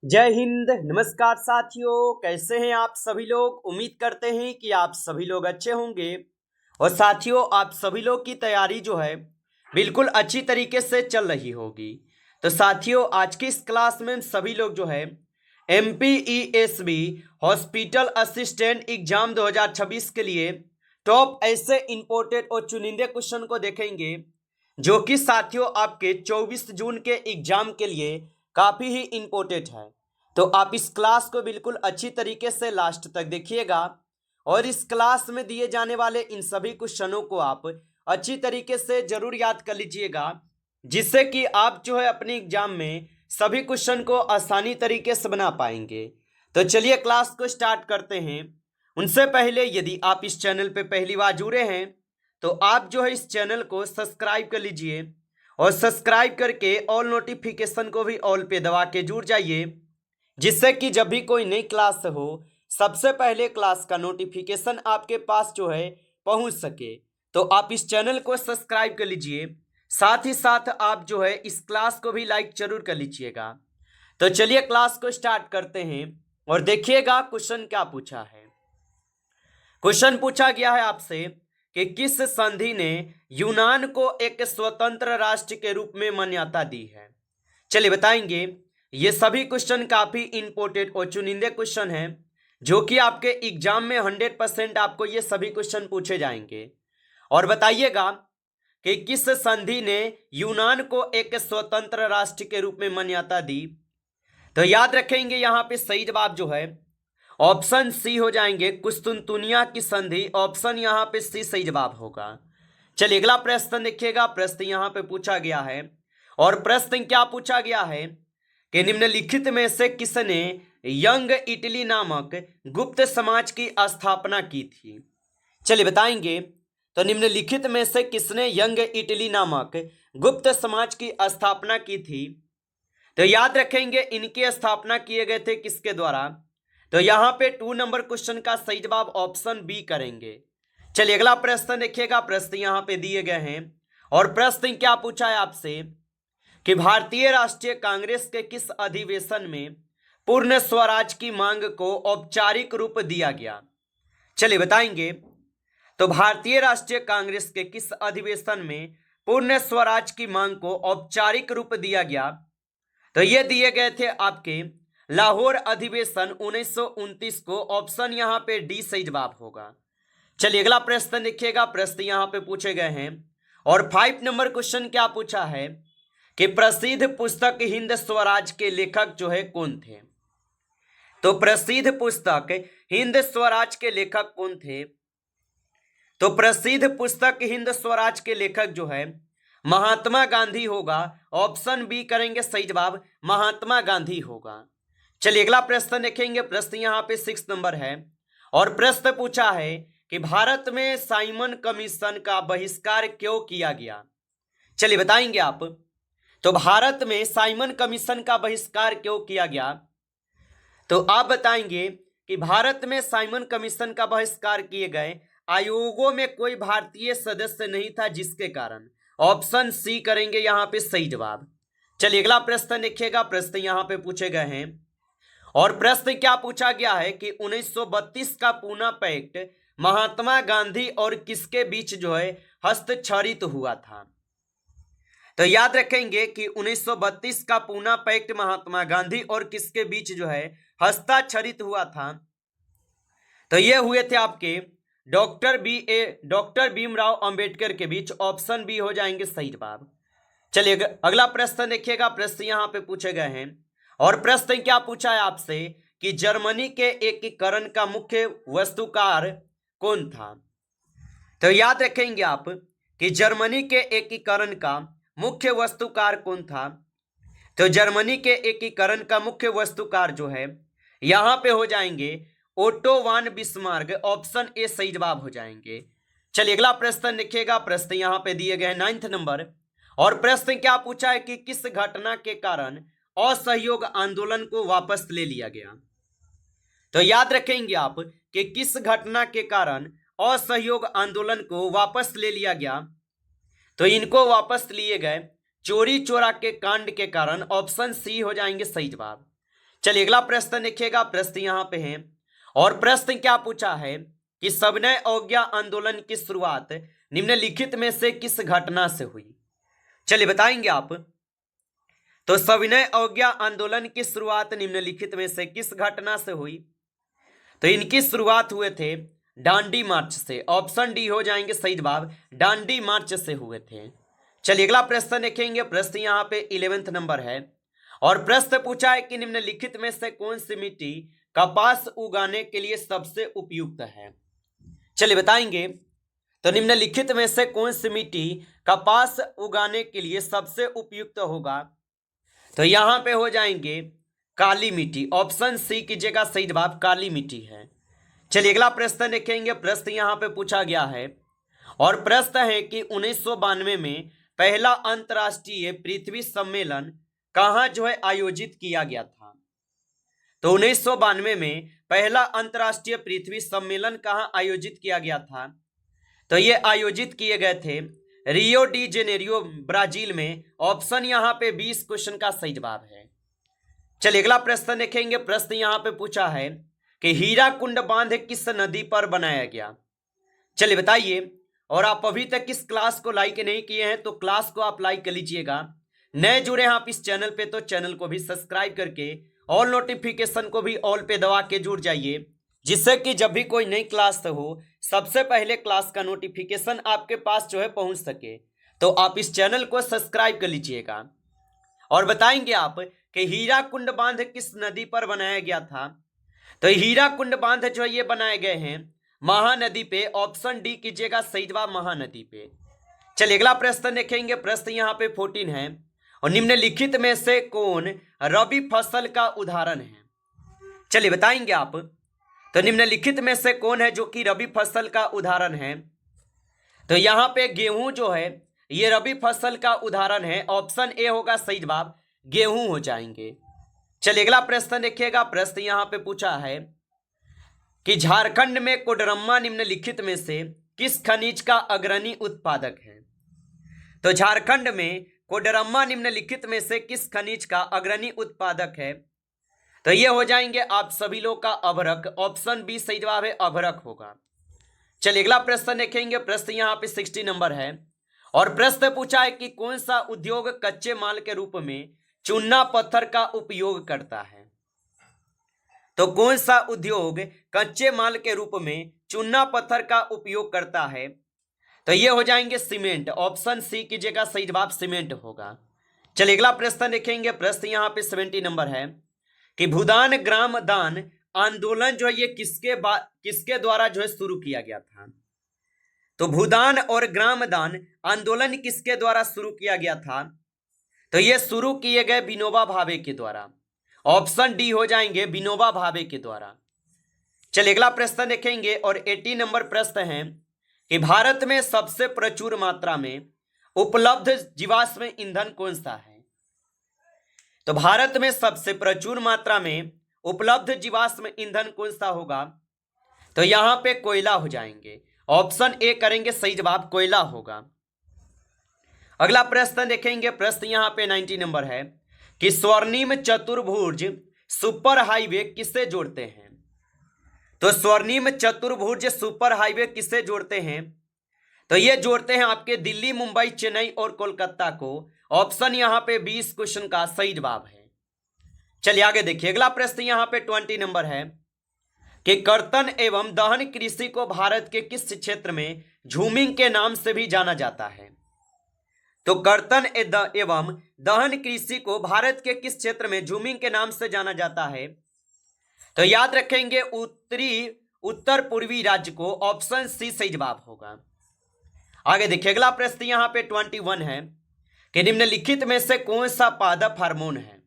जय हिंद। नमस्कार साथियों, कैसे हैं आप सभी लोग। उम्मीद करते हैं कि आप सभी लोग अच्छे होंगे। और साथियों, आप सभी लोग की तैयारी जो है बिल्कुल अच्छी तरीके से चल रही होगी। तो साथियों, आज की इस क्लास में हम सभी लोग जो है MPESB हॉस्पिटल असिस्टेंट एग्जाम 2026 के लिए टॉप ऐसे इंपोर्टेड और चुनिंदे क्वेश्चन को देखेंगे जो कि साथियों आपके 24 जून के एग्जाम के लिए काफ़ी ही इम्पोर्टेंट है। तो आप इस क्लास को बिल्कुल अच्छी तरीके से लास्ट तक देखिएगा और इस क्लास में दिए जाने वाले इन सभी क्वेश्चनों को आप अच्छी तरीके से जरूर याद कर लीजिएगा, जिससे कि आप जो है अपने एग्जाम में सभी क्वेश्चन को आसानी तरीके से बना पाएंगे। तो चलिए क्लास को स्टार्ट करते हैं। उनसे पहले यदि आप इस चैनल पे पहली बार जुड़े हैं तो आप जो है इस चैनल को सब्सक्राइब कर लीजिए और सब्सक्राइब करके ऑल नोटिफिकेशन को भी ऑल पे दबा के जुड़ जाइए, जिससे कि जब भी कोई नई क्लास हो सबसे पहले क्लास का नोटिफिकेशन आपके पास जो है पहुंच सके। तो आप इस चैनल को सब्सक्राइब कर लीजिए, साथ ही साथ आप जो है इस क्लास को भी लाइक जरूर कर लीजिएगा। तो चलिए क्लास को स्टार्ट करते हैं और देखिएगा क्वेश्चन क्या पूछा है। क्वेश्चन पूछा गया है आपसे कि किस संधि ने यूनान को एक स्वतंत्र राष्ट्र के रूप में मान्यता दी है। चलिए बताएंगे। ये सभी क्वेश्चन काफी इंपोर्टेंट और चुनिंदे क्वेश्चन हैं जो कि आपके एग्जाम में 100% आपको ये सभी क्वेश्चन पूछे जाएंगे। और बताइएगा कि किस संधि ने यूनान को एक स्वतंत्र राष्ट्र के रूप में मान्यता दी। तो याद रखेंगे यहाँ पे सही जवाब जो है ऑप्शन सी हो जाएंगे, कुस्तुनतुनिया की संधि। ऑप्शन यहाँ पे सी सही जवाब होगा। चलिए अगला प्रश्न देखिएगा। प्रश्न यहाँ पे पूछा गया है और प्रश्न क्या पूछा गया है कि निम्नलिखित में से किसने यंग इटली नामक गुप्त समाज की स्थापना की थी। चलिए बताएंगे। तो निम्नलिखित में से किसने यंग इटली नामक गुप्त समाज की स्थापना की थी। तो याद रखेंगे इनकी स्थापना किए गए थे किसके द्वारा। तो यहाँ पे 2 नंबर क्वेश्चन का सही जवाब ऑप्शन बी करेंगे। चलिए अगला प्रश्न देखिएगा। प्रश्न यहाँ पे दिए गए हैं और प्रश्न क्या पूछा है आपसे कि भारतीय राष्ट्रीय कांग्रेस के किस अधिवेशन में पूर्ण स्वराज की मांग को औपचारिक रूप दिया गया। चलिए बताएंगे। तो भारतीय राष्ट्रीय कांग्रेस के किस अधिवेशन में पूर्ण स्वराज की मांग को औपचारिक रूप दिया गया। तो ये दिए गए थे आपके लाहौर अधिवेशन 1929 को। ऑप्शन यहाँ पे डी सही जवाब होगा। चलिए अगला प्रश्न देखिएगा। प्रश्न यहाँ पे पूछे गए हैं और 5 नंबर क्वेश्चन क्या पूछा है कि प्रसिद्ध पुस्तक हिंद स्वराज के लेखक जो है कौन थे। तो प्रसिद्ध पुस्तक हिंद स्वराज के लेखक कौन थे। तो प्रसिद्ध पुस्तक हिंद स्वराज के लेखक जो है महात्मा गांधी होगा। ऑप्शन बी करेंगे सही जवाब, महात्मा गांधी होगा। चलिए अगला प्रश्न देखेंगे। प्रश्न यहाँ पे 6 नंबर है और प्रश्न पूछा है कि भारत में साइमन कमीशन का बहिष्कार क्यों किया गया। चलिए बताएंगे आप। तो भारत में साइमन कमीशन का बहिष्कार क्यों किया गया। तो आप बताएंगे कि भारत में साइमन कमीशन का बहिष्कार किए गए आयोगों में कोई भारतीय सदस्य नहीं था, जिसके कारण ऑप्शन सी करेंगे यहाँ पे सही जवाब। चलिए अगला प्रश्न देखिएगा। प्रश्न यहाँ पे पूछे गए हैं और प्रश्न क्या पूछा गया है कि 1932 का पूना पैक्ट महात्मा गांधी और किसके बीच जो है हस्ताक्षरित हुआ था। तो याद रखेंगे कि 1932 का पूना पैक्ट महात्मा गांधी और किसके बीच जो है हस्ताक्षरित हुआ था। तो ये हुए थे आपके डॉक्टर भीमराव अंबेडकर के बीच। ऑप्शन बी हो जाएंगे सही जवाब। चलिए अगला प्रश्न देखिएगा। प्रश्न यहाँ पे पूछे गए हैं और प्रश्न क्या पूछा है आपसे कि जर्मनी के एकीकरण का मुख्य वस्तुकार कौन था। तो याद रखेंगे आप कि जर्मनी के एकीकरण का मुख्य वस्तुकार कौन था। तो जर्मनी के एकीकरण का मुख्य वस्तुकार जो है यहां पे हो जाएंगे Otto von Bismarck. Option A सही जवाब हो जाएंगे। चलिए अगला प्रश्न देखिएगा। प्रश्न यहां पे दिए गए 9 नंबर और प्रश्न क्या पूछा है कि किस घटना के कारण असहयोग आंदोलन को वापस ले लिया गया। तो याद रखेंगे आप कि किस घटना के कारण असहयोग आंदोलन को वापस ले लिया गया। तो इनको वापस लिए गए चोरी चोरा के कांड के कारण। ऑप्शन सी हो जाएंगे सही जवाब। चलिए अगला प्रश्न देखिएगा, प्रश्न यहां पे है और प्रश्न क्या पूछा है कि सविनय अवज्ञा आंदोलन की शुरुआत निम्नलिखित में से किस घटना से हुई। चलिए बताएंगे आप। तो सविनय अवज्ञा आंदोलन की शुरुआत निम्नलिखित में से किस घटना से हुई। तो इनकी शुरुआत हुए थे डांडी मार्च से। ऑप्शन डी हो जाएंगे सही जवाब, डांडी मार्च से हुए थे। चलिए अगला प्रश्न देखेंगे, प्रश्न यहाँ पे 11वें नंबर है और प्रश्न पूछा है कि निम्नलिखित में से कौन सी मिट्टी कपास उगाने के लिए सबसे उपयुक्त है। चलिए बताएंगे। तो निम्नलिखित में से कौन सी मिट्टी कपास उगाने के लिए सबसे उपयुक्त होगा। तो यहां पे हो जाएंगे काली मिट्टी। ऑप्शन सी कीजिएगा सही जवाब, काली मिट्टी है। चलिए अगला प्रश्न देखेंगे, प्रश्न यहां पे पूछा गया है और प्रश्न है कि 1992 में पहला अंतर्राष्ट्रीय पृथ्वी सम्मेलन कहां जो है आयोजित किया गया था। तो 1992 में पहला अंतर्राष्ट्रीय पृथ्वी सम्मेलन कहां आयोजित किया गया था। तो ये आयोजित किए गए थे रियो डी जेनेरियो, ब्राजील में। ऑप्शन यहां पे 20 क्वेश्चन का सही जवाब है। चलिए अगला प्रश्न देखेंगे, प्रश्न यहां पे पूछा है कि हीराकुंड बांध किस नदी पर बनाया गया। चलिए बताइए। और आप अभी तक इस क्लास को लाइक नहीं किए हैं तो क्लास को आप लाइक कर लीजिएगा। नए जुड़े हैं आप इस चैनल पे तो चैनल को भी सब्सक्राइब करके ऑल नोटिफिकेशन को भी ऑल पे दबा के जुड़ जाइए, जिससे कि जब भी कोई नई क्लास हो सबसे पहले क्लास का नोटिफिकेशन आपके पास जो है पहुंच सके। तो आप इस चैनल को सब्सक्राइब कर लीजिएगा। और बताएंगे आप कि हीराकुंड बांध किस नदी पर बनाया गया था। तो हीराकुंड बांध जो है ये बनाए गए हैं महानदी पे। ऑप्शन डी कीजिएगा सही जवाब, महानदी पे। चलिए अगला प्रश्न देखेंगे, प्रश्न यहाँ पे 14 है और निम्नलिखित में से कौन रबी फसल का उदाहरण है। चलिए बताएंगे आप। तो निम्नलिखित में से कौन है जो कि रबी फसल का उदाहरण है। तो यहाँ पे गेहूं जो है ये रबी फसल का उदाहरण है। ऑप्शन ए होगा सही जवाब, गेहूं हो जाएंगे। चलिए अगला प्रश्न देखिएगा, प्रश्न यहाँ पे पूछा है कि झारखंड में कोडरम्मा निम्नलिखित में से किस खनिज का अग्रणी उत्पादक है। तो झारखंड में कोडरम्मा निम्नलिखित में से किस खनिज का अग्रणी उत्पादक है। तो ये हो जाएंगे आप सभी लोग का अभ्रक। ऑप्शन बी सही जवाब है, अभ्रक होगा। चलिए अगला प्रश्न देखेंगे, प्रश्न यहाँ पे 60 नंबर है और प्रश्न पूछा है कि कौन सा उद्योग कच्चे माल के रूप में चूना पत्थर का उपयोग करता है। तो कौन सा उद्योग कच्चे माल के रूप में चूना पत्थर का उपयोग करता है। तो ये हो जाएंगे सीमेंट। ऑप्शन सी कीजिएगा सही जवाब, सीमेंट होगा। चलिए अगला प्रश्न देखेंगे, प्रश्न यहाँ पे 70 नंबर है कि भूदान ग्राम दान आंदोलन जो है ये किसके द्वारा जो है शुरू किया गया था। तो भूदान और ग्राम दान आंदोलन किसके द्वारा शुरू किया गया था। तो ये शुरू किए गए विनोबा भावे के द्वारा। ऑप्शन डी हो जाएंगे, विनोबा भावे के द्वारा। चलिए अगला प्रश्न देखेंगे और 80 नंबर प्रश्न है कि भारत में सबसे प्रचुर मात्रा में उपलब्ध जीवाश्म ईंधन कौन सा है। तो भारत में सबसे प्रचुर मात्रा में उपलब्ध जीवाश्म ईंधन कौन सा होगा। तो यहां पे कोयला हो जाएंगे। ऑप्शन ए करेंगे सही जवाब, कोयला होगा। अगला प्रश्न देखेंगे, प्रश्न यहां पे 90 नंबर है कि स्वर्णिम चतुर्भुज सुपर हाईवे किससे जोड़ते हैं। तो स्वर्णिम चतुर्भुज सुपर हाईवे किससे जोड़ते हैं। तो ये जोड़ते हैं आपके दिल्ली, मुंबई, चेन्नई और कोलकाता को। ऑप्शन यहां पे 20 क्वेश्चन का सही जवाब है। चलिए आगे देखिए, अगला प्रश्न यहां पे 20 नंबर है कि कर्तन एवं दहन कृषि को भारत के किस क्षेत्र में झूमिंग के नाम से भी जाना जाता है। तो कर्तन एवं दहन कृषि को भारत के किस क्षेत्र में झूमिंग के नाम से जाना जाता है। तो याद रखेंगे उत्तर पूर्वी राज्य को। ऑप्शन सी सही जवाब होगा। आगे देखिए, अगला प्रश्न यहां पे 21 है कि निम्नलिखित में से कौन सा पादप हार्मोन है।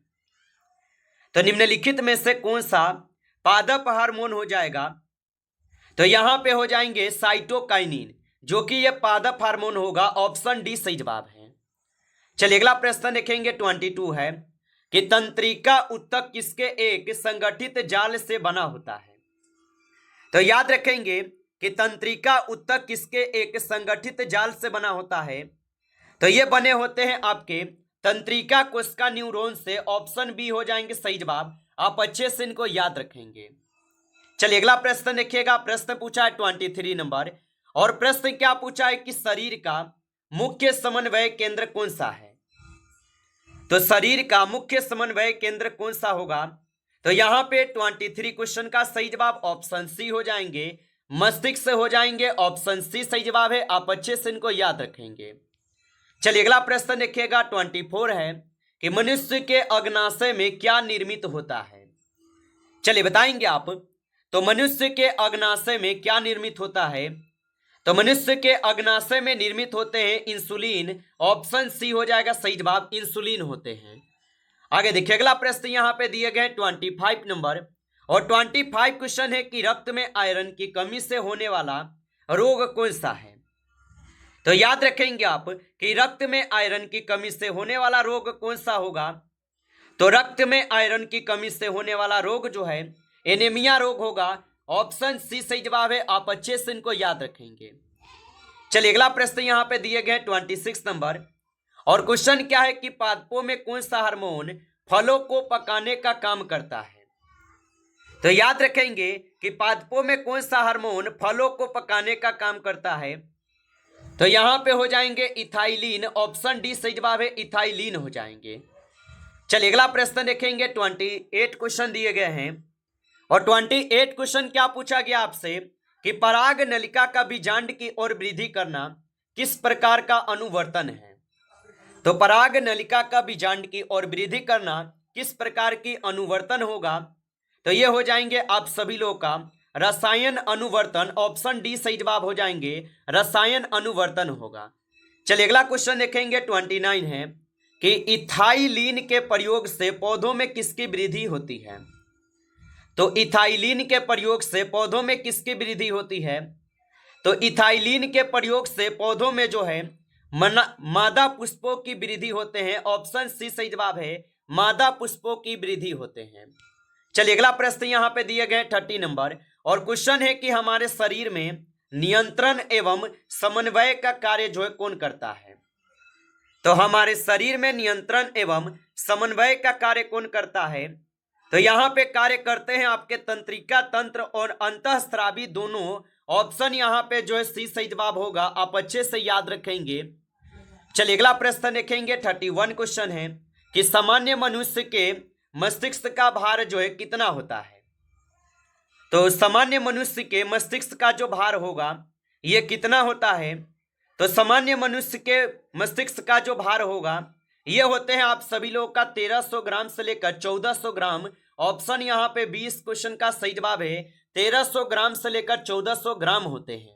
तो निम्नलिखित में से कौन सा पादप हार्मोन हो जाएगा। तो यहां पे हो जाएंगे साइटोकाइनिन, जो कि यह पादप हार्मोन होगा। ऑप्शन डी सही जवाब है। चलिए अगला प्रश्न देखेंगे 22 है कि तंत्रिका उत्तक किसके एक संगठित जाल से बना होता है। तो याद रखेंगे कि तंत्रिका उत्तक किसके एक संगठित जाल से बना होता है। तो ये बने होते हैं आपके तंत्रिका कोशिका न्यूरॉन से, ऑप्शन बी हो जाएंगे सही जवाब। आप अच्छे से इनको याद रखेंगे। चलिए अगला प्रश्न देखिएगा। प्रश्न पूछा है 23 नंबर, और प्रश्न क्या पूछा है कि शरीर का मुख्य समन्वय केंद्र कौन सा है। तो शरीर का मुख्य समन्वय केंद्र कौन सा होगा। तो यहां पे 23 क्वेश्चन का सही जवाब ऑप्शन सी हो जाएंगे, मस्तिष्क हो जाएंगे। ऑप्शन सी सही जवाब है। आप अच्छे से इनको याद रखेंगे। चलिए अगला प्रश्न देखिएगा 24 है कि मनुष्य के अग्नाशय में क्या निर्मित होता है। चलिए बताएंगे आप। तो मनुष्य के अग्नाशय में क्या निर्मित होता है। तो मनुष्य के अग्नाशय में निर्मित होते हैं इंसुलिन। ऑप्शन सी हो जाएगा सही जवाब, इंसुलिन होते हैं। आगे देखिए अगला प्रश्न यहां पे दिए गए 25 नंबर, और 25 क्वेश्चन है कि रक्त में आयरन की कमी से होने वाला रोग कौन सा है। तो याद रखेंगे आप कि रक्त में आयरन की कमी से होने वाला रोग कौन सा होगा। तो रक्त में आयरन की कमी से होने वाला रोग जो है एनीमिया रोग होगा। ऑप्शन सी सही जवाब है। आप अच्छे से इनको याद रखेंगे। चलिए अगला प्रश्न यहां पे दिए गए 26 नंबर, और क्वेश्चन क्या है कि पादपों में कौन सा हार्मोन फलों को पकाने का काम करता है। तो याद रखेंगे कि पादपों में कौन सा हार्मोन फलों को पकाने का काम करता है। तो यहां पे हो जाएंगे इथाइलिन। ऑप्शन डी सही जवाब है, इथाइलिन हो जाएंगे। चलिए अगला प्रश्न देखेंगे। 28 क्वेश्चन दिए गए हैं, और 28 क्वेश्चन क्या पूछा गया आपसे कि पराग नलिका का बीजांड की ओर वृद्धि करना किस प्रकार का अनुवर्तन है। तो पराग नलिका का बीजांड की ओर वृद्धि करना किस प्रकार की अनुवर्तन होगा। तो ये हो जाएंगे आप सभी लोग का रसायन अनुवर्तन। ऑप्शन डी सही जवाब हो जाएंगे, रसायन अनुवर्तन होगा। चलिए अगला क्वेश्चन देखेंगे 29 है कि इथाइलिन के प्रयोग से पौधों में किसकी वृद्धि होती है। तो इथाइलिन के प्रयोग से पौधों में किसकी वृद्धि होती है। तो इथाइलिन के प्रयोग से पौधों में जो है मादा पुष्पों की वृद्धि होते हैं। ऑप्शन सी सही जवाब है, मादा पुष्पों की वृद्धि होते हैं। चलिए अगला प्रश्न यहां पे दिए गए 30 नंबर, और क्वेश्चन है कि हमारे शरीर में नियंत्रण एवं समन्वय का कार्य जो है कौन करता है। तो हमारे शरीर में नियंत्रण एवं समन्वय का कार्य कौन करता है। तो यहां पे कार्य करते हैं आपके तंत्रिका तंत्र और अंतःस्रावी दोनों। ऑप्शन यहां पे जो है सी सही जवाब होगा। आप अच्छे से याद रखेंगे। चलिए अगला प्रश्न देखेंगे 31 क्वेश्चन है कि सामान्य मनुष्य के मस्तिष्क का भार जो है कितना होता है। तो सामान्य मनुष्य के मस्तिष्क का जो भार होगा ये कितना होता है। तो सामान्य मनुष्य के मस्तिष्क का जो भार होगा ये होते हैं आप सभी लोग का 1300 ग्राम से लेकर 1400 ग्राम। ऑप्शन यहां पे 20 क्वेश्चन का सही जवाब है, 1300 ग्राम से लेकर 1400 ग्राम होते हैं।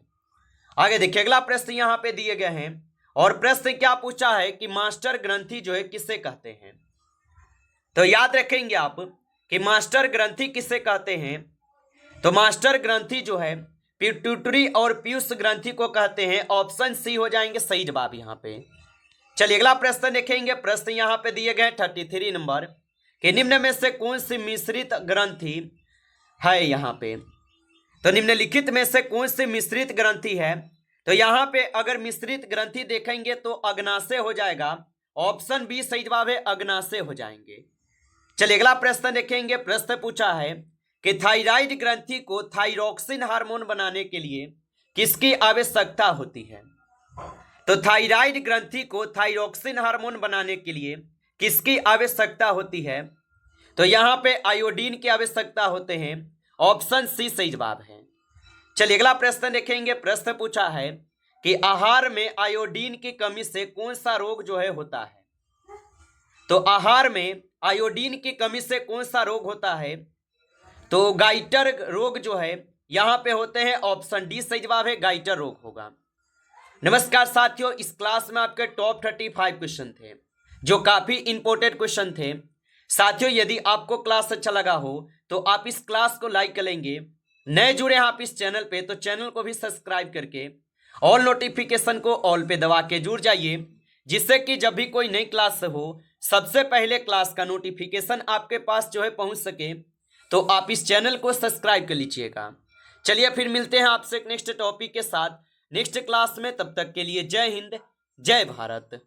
आगे देखिए अगला प्रश्न यहां पे दिए गए हैं, और प्रश्न क्या पूछा है कि मास्टर ग्रंथि जो है किसे कहते हैं। तो याद रखेंगे आप कि मास्टर ग्रंथि किसे कहते हैं। तो मास्टर ग्रंथि जो है पिट्यूटरी और पीयूष ग्रंथि को कहते हैं। ऑप्शन सी हो जाएंगे सही जवाब यहां पे। चलिए अगला प्रश्न देखेंगे। प्रश्न यहां पे दिए गए 33 नंबर कि निम्न में से कौन सी मिश्रित ग्रंथि है यहां पे। तो निम्नलिखित में से कौन सी मिश्रित ग्रंथि है। तो यहां पे अगर मिश्रित ग्रंथि देखेंगे तो अग्नाशय हो जाएगा। ऑप्शन बी सही जवाब है, अग्नाशय हो जाएंगे। चलिए अगला प्रश्न देखेंगे। प्रश्न पूछा है कि थायराइड ग्रंथि को थायरोक्सिन हार्मोन बनाने के लिए किसकी आवश्यकता होती है। तो थायराइड ग्रंथि को थायरोक्सिन हार्मोन बनाने के लिए किसकी आवश्यकता होती है। तो यहां पे आयोडीन की आवश्यकता होते हैं। ऑप्शन सी सही जवाब है। चलिए अगला प्रश्न देखेंगे। प्रश्न पूछा है कि आहार में आयोडीन की कमी से कौन सा रोग जो है होता है। तो आहार में आयोडीन की कमी से कौन सा रोग होता है। तो गाइटर रोग जो है यहां पे होते हैं। ऑप्शन डी सही जवाब है, गाइटर रोग होगा। नमस्कार साथियों, इस क्लास में आपके टॉप 35 क्वेश्चन थे जो काफी इंपॉर्टेंट क्वेश्चन थे। साथियों यदि आपको क्लास अच्छा लगा हो तो आप इस क्लास को लाइक करेंगे। नए जुड़े हैं आप इस चैनल पे तो चैनल को भी सब्सक्राइब करके ऑल नोटिफिकेशन को ऑल पे दबा के जुड़ जाइए, जिससे कि जब भी कोई नई क्लास हो सबसे पहले क्लास का नोटिफिकेशन आपके पास जो है पहुंच सके। तो आप इस चैनल को सब्सक्राइब कर लीजिएगा। चलिए फिर मिलते हैं आपसे नेक्स्ट टॉपिक के साथ नेक्स्ट क्लास में। तब तक के लिए जय हिंद, जय भारत।